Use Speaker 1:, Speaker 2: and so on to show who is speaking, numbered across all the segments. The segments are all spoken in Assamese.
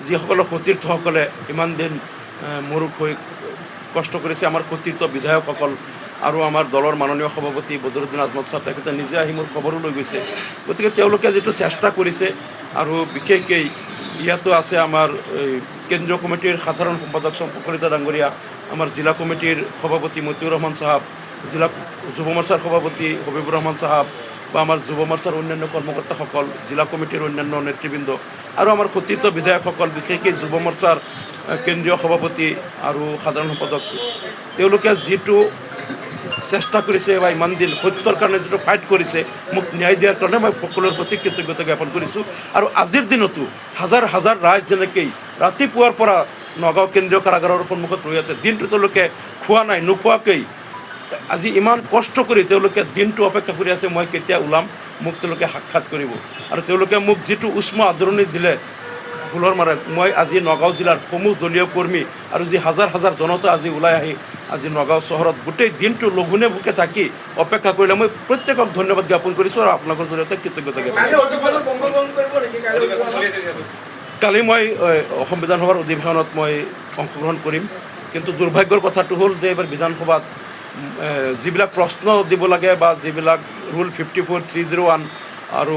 Speaker 1: যিসকলে সতীৰ্থসকলে ইমান দিন মোৰ হৈ কষ্ট কৰিছে, আমাৰ সতীৰ্থ বিধায়কসকল আৰু আমাৰ দলৰ মাননীয় সভাপতি বদৰুদ্দিন আজমত ছাৰ তেখেতে নিজে আহি মোৰ খবৰো লৈ গৈছে। গতিকে তেওঁলোকে যিটো চেষ্টা কৰিছে, আৰু বিশেষকৈ ইয়াতো আছে আমাৰ কেন্দ্ৰীয় কমিটিৰ সাধাৰণ সম্পাদক চম্পকলিতা ডাঙৰীয়া, আমাৰ জিলা কমিটিৰ সভাপতি মতিউৰ ৰহমান চাহাব, জিলা যুৱ মৰ্চাৰ সভাপতি হবিবুৰ ৰহমান চাহাব, বা আমাৰ যুৱ মৰ্চাৰ অন্যান্য কৰ্মকৰ্তাসকল, জিলা কমিটিৰ অন্যান্য নেতৃবৃন্দ, আৰু আমাৰ সতীৰ্থ বিধায়কসকল, বিশেষকৈ যুৱ মৰ্চাৰ কেন্দ্ৰীয় সভাপতি আৰু সাধাৰণ সম্পাদক, তেওঁলোকে যিটো চেষ্টা কৰিছে বা ইমান দিন সত্যৰ কাৰণে যিটো ফাইট কৰিছে, মোক ন্যায় দিয়াৰ কাৰণে মই সকলোৰে প্ৰতি কৃতজ্ঞতা জ্ঞাপন কৰিছোঁ। আৰু আজিৰ দিনতো হাজাৰ হাজাৰ ৰাইজ যেনেকৈ ৰাতিপুৱাৰ পৰা নগাঁও কেন্দ্ৰীয় কাৰাগাৰৰ সন্মুখত ৰৈ আছে, দিনটো তেওঁলোকে খোৱা নাই, নোখোৱাকৈ আজি ইমান কষ্ট কৰি তেওঁলোকে দিনটো অপেক্ষা কৰি আছে মই কেতিয়া ওলাম, মোক তেওঁলোকে সাক্ষাৎ কৰিব। আৰু তেওঁলোকে মোক যিটো উষ্ম আদৰণি দিলে ফুলৰ মাৰে, মই আজি নগাঁও জিলাৰ সমূহ দলীয় কৰ্মী আৰু যি হাজাৰ হাজাৰ জনতা আজি ওলাই আহি আজি নগাঁও চহৰত গোটেই দিনটো লঘোণে ভোকে থাকি অপেক্ষা কৰিলে, মই প্ৰত্যেকক ধন্যবাদ জ্ঞাপন কৰিছোঁ আৰু আপোনালোকৰ জৰিয়তে কৃতজ্ঞতা জ্ঞাপন কৰিছোঁ। কালি মই অসম বিধানসভাৰ অধিৱেশনত মই অংশগ্ৰহণ কৰিম, কিন্তু দুৰ্ভাগ্যৰ কথাটো হ'ল যে এইবাৰ বিধানসভাত যিবিলাক প্ৰশ্ন দিব লাগে বা যিবিলাক ৰুল 54, 301 আৰু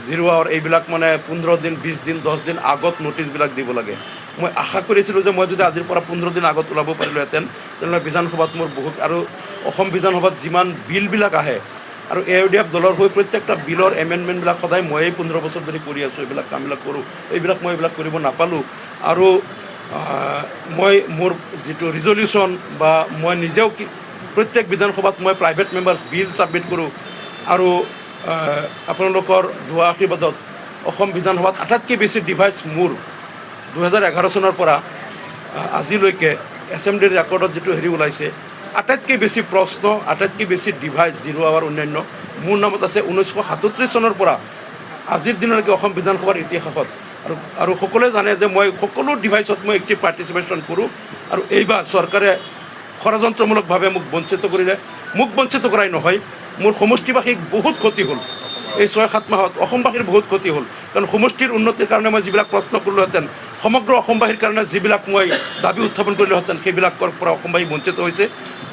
Speaker 1: 0 আৱাৰ এইবিলাক মানে 15 দিন, 20 দিন, 10 দিন আগত নটিচবিলাক দিব লাগে। মই আশা কৰিছিলোঁ যে মই যদি আজিৰ পৰা 15 দিন আগত ওলাব পাৰিলোহেঁতেন, তেনেহ'লে বিধানসভাত মোৰ বহুত, আৰু অসম বিধানসভাত যিমান বিলবিলাক আহে, আৰু AUDF দলৰ হৈ প্ৰত্যেকটা বিলৰ এমেণ্ডমেণ্টবিলাক সদায় ময়েই 15 বছৰ ধৰি কৰি আছোঁ, এইবিলাক কামবিলাক কৰোঁ, মই এইবিলাক কৰিব নাপালোঁ। আৰু মই মোৰ যিটো ৰিজলিউশ্যন বা মই নিজেও প্ৰত্যেক বিধানসভাত মই প্ৰাইভেট মেম্বাৰ্ছ বিল ছাবমিট কৰোঁ, আৰু আপোনালোকৰ দুৱা আশীৰ্বাদত অসম বিধানসভাত আটাইতকৈ বেছি ডিভাইচ মোৰ 2011 চনৰ পৰা আজিলৈকে এছেম্বলিৰ ৰেকৰ্ডত যিটো ওলাইছে, আটাইতকৈ বেছি প্ৰশ্ন, আটাইতকৈ বেছি ডিভাইচ 0 আৱাৰ অন্যান্য মোৰ নামত আছে 1937 চনৰ পৰা আজিৰ দিনলৈকে অসম বিধানসভাৰ ইতিহাসত। আৰু সকলোৱে জানে যে মই সকলো ডিভাইচত মই এক্টিভ পাৰ্টিচিপেশ্যন কৰোঁ। আৰু এইবাৰ চৰকাৰে ষড়যন্ত্ৰমূলকভাৱে মোক বঞ্চিত কৰিলে। মোক বঞ্চিত কৰাই নহয়, মোৰ সমষ্টিবাসীক বহুত ক্ষতি হ'ল। এই 6-7 মাহত অসমবাসীৰ বহুত ক্ষতি হ'ল, কাৰণ সমষ্টিৰ উন্নতিৰ কাৰণে মই যিবিলাক প্ৰশ্ন কৰিলোহেঁতেন, সমগ্ৰ অসমবাসীৰ কাৰণে যিবিলাক মই দাবী উত্থাপন কৰিলোহেঁতেন, সেইবিলাকৰ পৰা অসমবাসী বঞ্চিত হৈছে।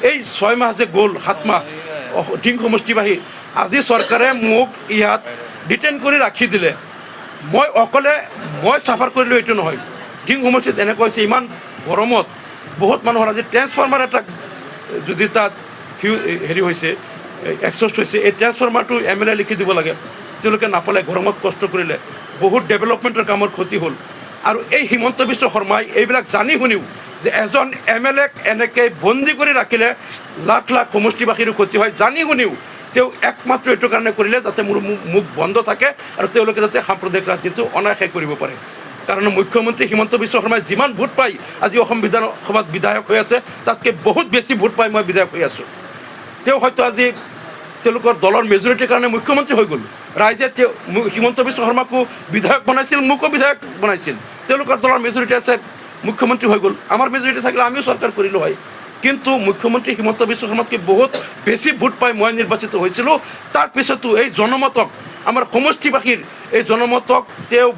Speaker 1: এই 6 মাহ যে গ'ল, 7 মাহ ধিং সমষ্টিবাসী, আজি চৰকাৰে মোক ইয়াত ডিটেইন কৰি ৰাখি দিলে। মই অকলে মই চাফাৰ কৰিলোঁ এইটো নহয়, ধিং সমষ্টিত এনেকুৱা হৈছে, ইমান গৰমত বহুত মানুহৰ আজি ট্ৰেন্সফৰ্মাৰ এটা যদি তাত হৈছে, এক্সষ্ট হৈছে, এই ট্ৰেন্সফৰ্মাৰটো MLA লিখি দিব লাগে, তেওঁলোকে নাপালে, গৰমত কষ্ট কৰিলে, বহুত ডেভেলপমেণ্টৰ কামৰ ক্ষতি হ'ল। আৰু এই হিমন্ত বিশ্ব শৰ্মাই এইবিলাক জানি শুনিও যে এজন MLAক এনেকৈ বন্দী কৰি ৰাখিলে লাখ লাখ সমষ্টিবাসীৰো ক্ষতি হয়, জানি শুনিও তেওঁ একমাত্ৰ এইটো কাৰণে কৰিলে যাতে মোৰ মুখ বন্ধ থাকে আৰু তেওঁলোকে যাতে সাম্প্ৰদায়িক ৰাজনীতিটো অনায়াসে কৰিব পাৰে। কাৰণ মুখ্যমন্ত্ৰী হিমন্ত বিশ্ব শৰ্মাই যিমান ভোট পাই আজি অসম বিধানসভাত বিধায়ক হৈ আছে, তাতকৈ বহুত বেছি ভোট পাই মই বিধায়ক হৈ আছোঁ। তেওঁ হয়তো আজি তেওঁলোকৰ দলৰ মেজৰিটিৰ কাৰণে মুখ্যমন্ত্ৰী হৈ গ'ল। ৰাইজে হিমন্ত বিশ্ব শৰ্মাকো বিধায়ক বনাইছিল, মোকো বিধায়ক বনাইছিল। তেওঁলোকৰ দলৰ মেজৰিটি আছে, মুখ্যমন্ত্ৰী হৈ গ'ল। আমাৰ মেজৰিটি থাকিলে আমিও চৰকাৰ কৰিলোঁ হয়, কিন্তু মুখ্যমন্ত্ৰী হিমন্ত বিশ্ব শৰ্মাতকৈ বহুত বেছি ভোট পাই মই নিৰ্বাচিত হৈছিলোঁ। তাৰপিছতো এই জনমতক, আমাৰ সমষ্টিবাসীৰ এই জনমতক তেওঁ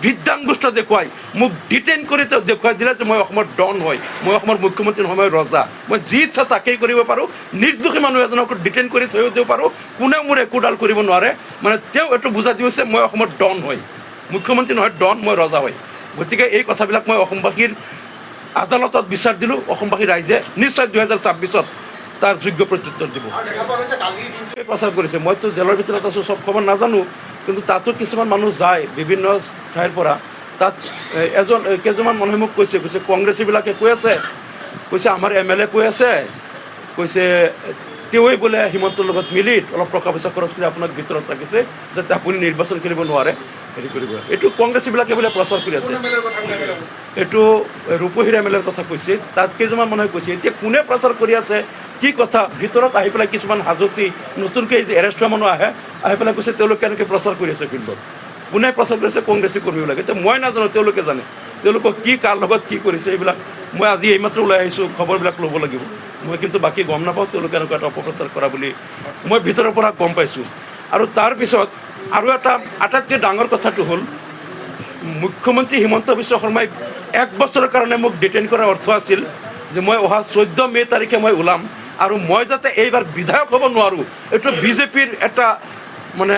Speaker 1: বৃদ্ধাংগুষ্ঠ দেখুৱাই মোক ডিটেইন কৰি তেওঁ দেখুৱাই দিলে যে মই অসমৰ ডন হয়, মই অসমৰ মুখ্যমন্ত্ৰী নহয়, মই ৰজা, মই যি ইচ্ছা তাকেই কৰিব পাৰোঁ, নিৰ্দোষী মানুহ এজনক ডিটেইন কৰি থৈ দিব পাৰোঁ, কোনেও মোৰ একোডাল কৰিব নোৱাৰে। মানে তেওঁ এইটো বুজাই দি হৈছে মই অসমৰ ডন হয়, মুখ্যমন্ত্ৰী নহয়, ডন, মই ৰজা হয়। গতিকে এই কথাবিলাক মই অসমবাসীৰ আদালতত বিচাৰ দিলোঁ। অসমবাসী ৰাইজে নিশ্চয় 2026-ত তাৰ যোগ্য প্ৰত্যুত্তৰ দিব। প্ৰচাৰ কৰিছে, মইতো জেলৰ ভিতৰত আছোঁ, চব খবৰ নাজানো, কিন্তু তাতো কিছুমান মানুহ যায় বিভিন্ন ঠাইৰ পৰা। তাত কেইজনমান মানুহে মোক কৈছে কংগ্ৰেছীবিলাকে কৈ আছে, কৈছে আমাৰ MLA কৈ আছে, কৈছে তেওঁই বোলে হিমন্তৰ লগত মিলি অলপ টকা পইচা খৰচ কৰি আপোনাক ভিতৰত ৰাখিছে যাতে আপুনি নিৰ্বাচন কৰিব নোৱাৰে, হেৰি কৰিব। এইটো কংগ্ৰেছীবিলাকে বোলে প্ৰচাৰ কৰি আছে। এইটো ৰূপহীৰ MLAৰ কথা কৈছে, তাত কেইজনমান মানুহে কৈছে। এতিয়া কোনে প্ৰচাৰ কৰি আছে, কি কথা, ভিতৰত আহি পেলাই কিছুমান হাজতি নতুনকৈ এৰেষ্ট হোৱা মানুহ আহি পেলাই কৈছে তেওঁলোকে এনেকৈ প্ৰচাৰ কৰি আছে ফিল্ডত। কোনে প্ৰচাৰ কৰিছে? কংগ্ৰেছী কৰ্মীবিলাকে। এতিয়া মই নাজানো, তেওঁলোকে জানে, তেওঁলোকক কি কাৰ লগত কি কৰিছে এইবিলাক মই আজি এইমাত্ৰ ওলাই আহিছোঁ, খবৰবিলাক ল'ব লাগিব। মই কিন্তু বাকী গম নাপাওঁ তেওঁলোকে এনেকুৱা এটা অপপ্ৰচাৰ কৰা বুলি মই ভিতৰৰ পৰা গম পাইছোঁ। আৰু তাৰপিছত আৰু এটা আটাইতকৈ ডাঙৰ কথাটো হ'ল মুখ্যমন্ত্ৰী হিমন্ত বিশ্ব শৰ্মাই 1 বছৰৰ কাৰণে মোক ডিটেইন কৰাৰ অৰ্থ আছিল যে মই অহা 14 মে' তাৰিখে মই ওলাম আৰু মই যাতে এইবাৰ বিধায়ক হ'ব নোৱাৰোঁ, এইটো বিজেপিৰ এটা মানে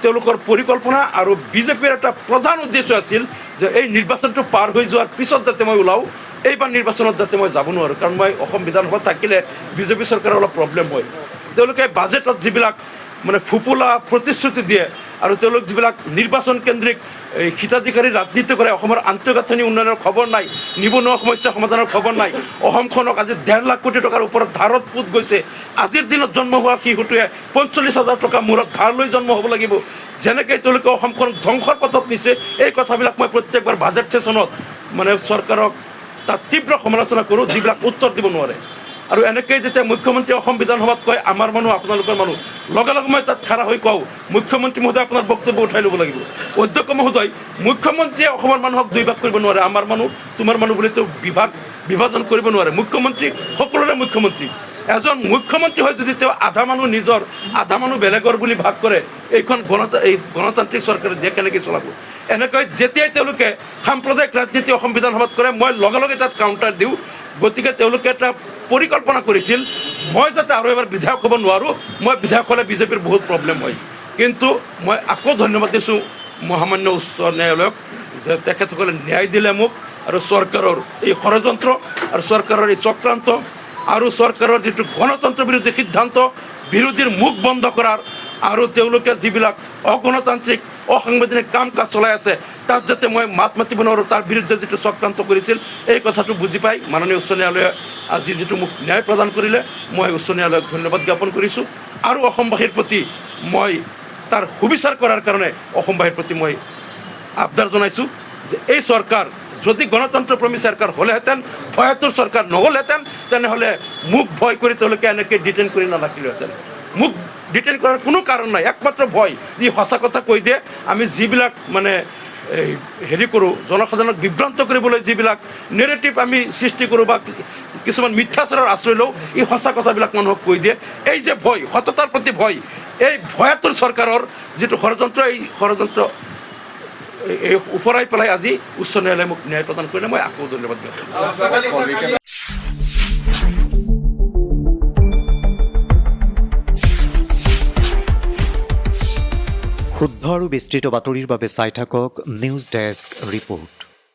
Speaker 1: তেওঁলোকৰ পৰিকল্পনা আৰু বিজেপিৰ এটা প্ৰধান উদ্দেশ্য আছিল যে এই নিৰ্বাচনটো পাৰ হৈ যোৱাৰ পিছত যাতে মই ওলাওঁ, এইবাৰ নিৰ্বাচনত যাতে মই যাব নোৱাৰোঁ। কাৰণ মই অসম বিধানসভাত থাকিলে বিজেপি চৰকাৰৰ অলপ প্ৰব্লেম হয়। তেওঁলোকে বাজেটত যিবিলাক মানে ফুপুলা প্ৰতিশ্ৰুতি দিয়ে আৰু তেওঁলোক যিবিলাক নিৰ্বাচন কেন্দ্ৰিক হিতাধিকাৰী ৰাজনীতি কৰে, অসমৰ আন্তঃগাঁথনি উন্নয়নৰ খবৰ নাই, নিবনুৱা সমস্যা সমাধানৰ খবৰ নাই, অসমখনক আজি 1.5 লাখ কোটি টকাৰ ওপৰত ধাৰত পোত গৈছে। আজিৰ দিনত জন্ম হোৱা শিশুটোৱে 45,000 টকা মূৰত ধাৰ লৈ জন্ম হ'ব লাগিব। যেনেকৈ তেওঁলোকে অসমখনক ধ্বংসৰ পথত নিছে, এই কথাবিলাক মই প্ৰত্যেকবাৰ বাজেট ছেছনত মানে চৰকাৰক তাত তীব্ৰ সমালোচনা কৰোঁ, যিবিলাক উত্তৰ দিব নোৱাৰে। আৰু এনেকৈ যেতিয়া মুখ্যমন্ত্ৰীয়ে অসম বিধানসভাত কয় আমাৰ মানুহ আপোনালোকৰ মানুহ, লগে লগে মই তাত খাৰা হৈ কওঁ মুখ্যমন্ত্ৰী মহোদয় আপোনাৰ বক্তব্য উঠাই ল'ব লাগিব। অধ্যক্ষ মহোদয়, মুখ্যমন্ত্ৰীয়ে অসমৰ মানুহক 2 ভাগ কৰিব নোৱাৰে, আমাৰ মানুহ তোমাৰ মানুহ বুলি তেওঁ বিভাজন কৰিব নোৱাৰে। মুখ্যমন্ত্ৰী সকলোৰে মুখ্যমন্ত্ৰী। এজন মুখ্যমন্ত্ৰী হয় যদি তেওঁ আধা মানুহ নিজৰ আধা মানুহ বেলেগৰ বুলি ভাগ কৰে, এইখন গণতান্ত্ৰিক চৰকাৰে দেশ কেনেকৈ চলাব? এনেকৈ যেতিয়াই তেওঁলোকে সাম্প্ৰদায়িক ৰাজনীতি অসম বিধানসভাত কৰে, মই লগে লগে তাত কাউণ্টাৰ দিওঁ। গতিকে তেওঁলোকে এটা পৰিকল্পনা কৰিছিল মই যাতে আৰু এবাৰ বিধায়ক হ'ব নোৱাৰোঁ, মই বিধায়ক হ'লে বিজেপিৰ বহুত প্ৰব্লেম হয়। কিন্তু মই আকৌ ধন্যবাদ দিছোঁ মহামান্য উচ্চ ন্যায়ালয়ক যে তেখেতসকলে ন্যায় দিলে মোক, আৰু চৰকাৰৰ এই ষড়যন্ত্ৰ আৰু চৰকাৰৰ এই চক্ৰান্ত আৰু চৰকাৰৰ যিটো গণতন্ত্ৰ বিৰোধী সিদ্ধান্ত, বিৰোধীৰ মুখ বন্ধ কৰাৰ আৰু তেওঁলোকে যিবিলাক অগণতান্ত্ৰিক অসাংবিধানিক কাম কাজ চলাই আছে তাত যাতে মই মাত মাতিব নোৱাৰোঁ, তাৰ বিৰুদ্ধে যিটো চক্ৰান্ত কৰিছিল, এই কথাটো বুজি পাই মাননীয় উচ্চ ন্যায়ালয়ে আজি যিটো মোক ন্যায় প্ৰদান কৰিলে, মই উচ্চ ন্যায়ালয়ক ধন্যবাদ জ্ঞাপন কৰিছোঁ। আৰু অসমবাসীৰ প্ৰতি মই তাৰ সুবিচাৰ কৰাৰ কাৰণে অসমবাসীৰ প্ৰতি মই আবদাৰ জনাইছোঁ যে এই চৰকাৰ যদি গণতন্ত্ৰপ্ৰেমী চৰকাৰ হ'লেহেঁতেন, ভয়াতুৰ চৰকাৰ নহ'লহেঁতেন, তেনেহ'লে মোক ভয় কৰি তেওঁলোকে এনেকৈ ডিটেইন কৰি নাৰাখিলেহেঁতেন। মোক ডিটেইন কৰাৰ কোনো কাৰণ নাই, একমাত্ৰ ভয়, যি সঁচা কথা কৈ দিয়ে। আমি যিবিলাক মানে হেৰি কৰোঁ, জনসাধাৰণক বিভ্ৰান্ত কৰিবলৈ যিবিলাক নেৰেটিভ আমি সৃষ্টি কৰোঁ বা কিছুমান মিথ্যাচাৰৰ আশ্ৰয় লওঁ, এই সঁচা কথাবিলাক মানুহক কৈ দিয়ে। এই যে ভয়, সততাৰ প্ৰতি ভয়, এই ভয়াতুৰ চৰকাৰৰ যিটো ষড়যন্ত্ৰ, এই ষড়যন্ত্ৰ এই ওফৰাই পেলাই আজি উচ্চ ন্যায়ালয়ে মোক ন্যায় প্ৰদান কৰিলে, মই আকৌ ধন্যবাদ দিওঁ।
Speaker 2: শুদ্ধ আৰু বিস্তৃত বাতৰিৰ বাবে চাই থাকক নিউজ ডেস্ক ৰিপৰ্ট।